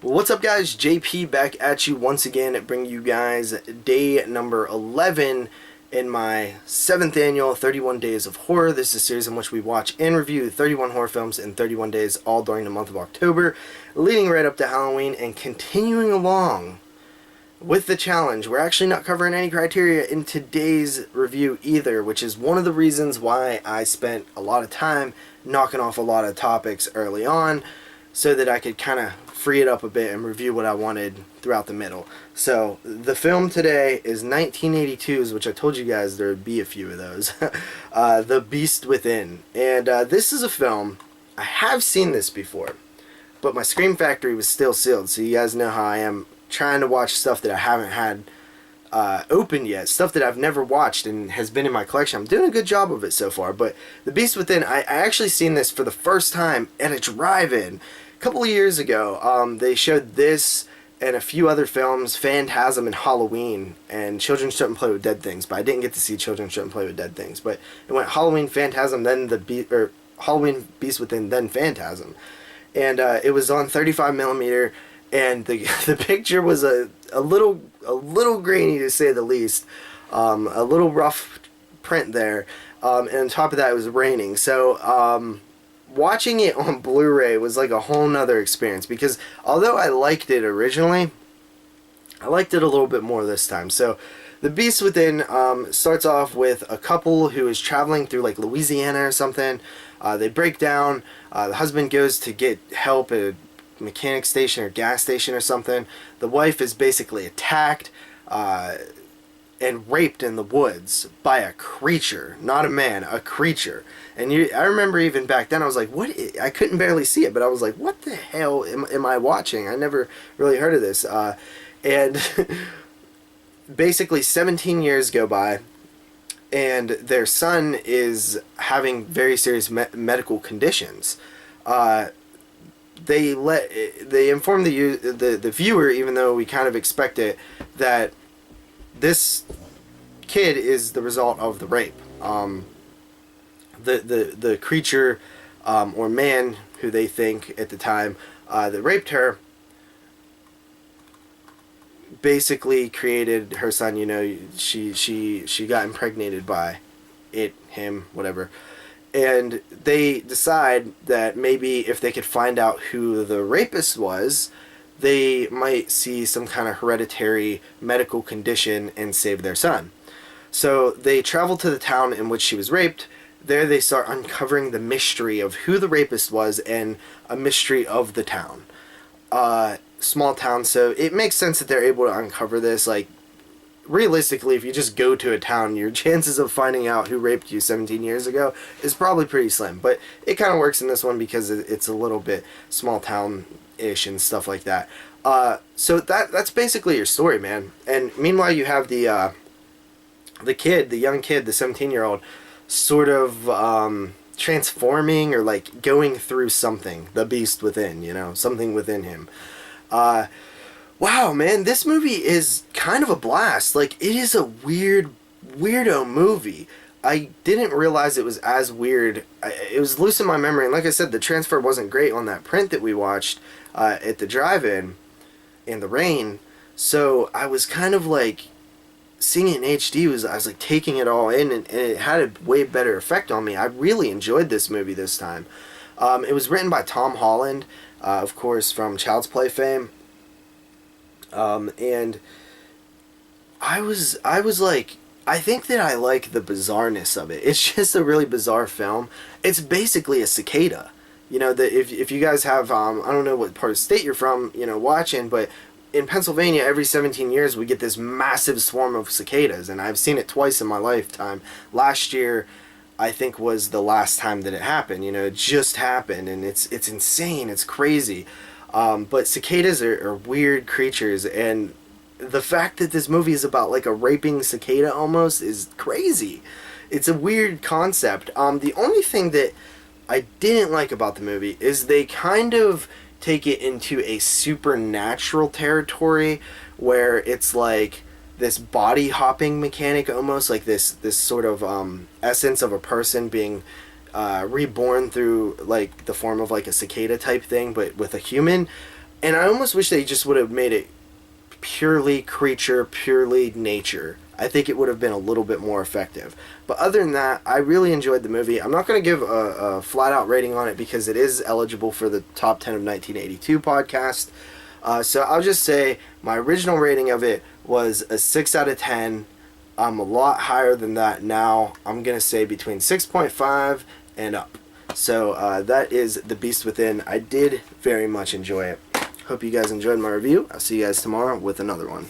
Well, what's up, guys? JP back at you once again, bringing you guys day number 11 in my 7th annual 31 Days of Horror. This is a series in which we watch and review 31 horror films in 31 days, all during the month of October, leading right up to Halloween and continuing along with the challenge. We're actually not covering any criteria in today's review either, which is one of the reasons why I spent a lot of time knocking off a lot of topics early on, so that I could kind of free it up a bit and review what I wanted throughout the middle. So the film today is 1982's, which I told you guys there would be a few of those. The Beast Within. And this is a film, I have seen this before, but my Scream Factory was still sealed, so you guys know how I am trying to watch stuff that I haven't had opened yet, stuff that I've never watched and has been in my collection. I'm doing a good job of it so far, but The Beast Within, I actually seen this for the first time at a drive-in a couple of years ago. They showed this and a few other films, Phantasm and Halloween, and Children Shouldn't Play with Dead Things, but I didn't get to see Children Shouldn't Play with Dead Things. But it went Halloween, Phantasm, then Halloween, Beast Within, then Phantasm. And it was on 35 millimeter, and the picture was a little grainy, to say the least. A little rough print there, and on top of that it was raining. So watching it on Blu-ray was like a whole nother experience, because although I liked it originally, I liked it a little bit more this time. So The Beast Within starts off with a couple who is traveling through like Louisiana or something. They break down. The husband goes to get help at a mechanic station or gas station or something. The wife is basically attacked and raped in the woods by a creature, not a man, a creature. And I remember even back then I was like, what? I couldn't barely see it, but I was like, what the hell am I watching? I never really heard of this. And basically 17 years go by, and their son is having very serious medical conditions. They inform the viewer, even though we kind of expect it, that this kid is the result of the rape. The creature or man who they think at the time that raped her basically created her son. You know, she got impregnated by it, him, whatever. And they decide that maybe if they could find out who the rapist was, they might see some kind of hereditary medical condition and save their son. So they travel to the town in which she was raped. There they start uncovering the mystery of who the rapist was and a mystery of the town. Small town, so it makes sense that they're able to uncover this. Like, realistically, if you just go to a town, your chances of finding out who raped you 17 years ago is probably pretty slim. But it kind of works in this one because it's a little bit small town-ish and stuff like that. So that's basically your story, man. And meanwhile, you have the young kid, the 17-year-old, sort of transforming or like going through something, the beast within, you know, something within him. Wow, man, this movie is kind of a blast. Like, it is a weirdo movie. I didn't realize it was as weird. It was loose in my memory, and like I said, the transfer wasn't great on that print that we watched at the drive-in in the rain. So I was kind of like, seeing it in HD, I was like taking it all in, and it had a way better effect on me. I really enjoyed this movie this time. It was written by Tom Holland, of course, from Child's Play fame. And I was like, I think that I like the bizarreness of it. It's just a really bizarre film. It's basically a cicada. You know, if you guys have, I don't know what part of the state you're from, you know, watching, but in Pennsylvania, every 17 years we get this massive swarm of cicadas, and I've seen it twice in my lifetime. Last year, I think, was the last time that it happened. You know, it just happened, and it's insane. It's crazy. But cicadas are weird creatures, and the fact that this movie is about like a raping cicada almost is crazy. It's a weird concept. The only thing that I didn't like about the movie is they kind of take it into a supernatural territory where it's like this body hopping mechanic, almost like this sort of essence of a person being reborn through like the form of like a cicada type thing, but with a human. And I almost wish they just would have made it purely creature, purely nature. I think it would have been a little bit more effective. But other than that, I really enjoyed the movie. I'm not going to give a flat-out rating on it because it is eligible for the Top 10 of 1982 podcast. So I'll just say my original rating of it was a 6 out of 10. I'm a lot higher than that now. I'm going to say between 6.5 and up. So that is The Beast Within. I did very much enjoy it. Hope you guys enjoyed my review. I'll see you guys tomorrow with another one.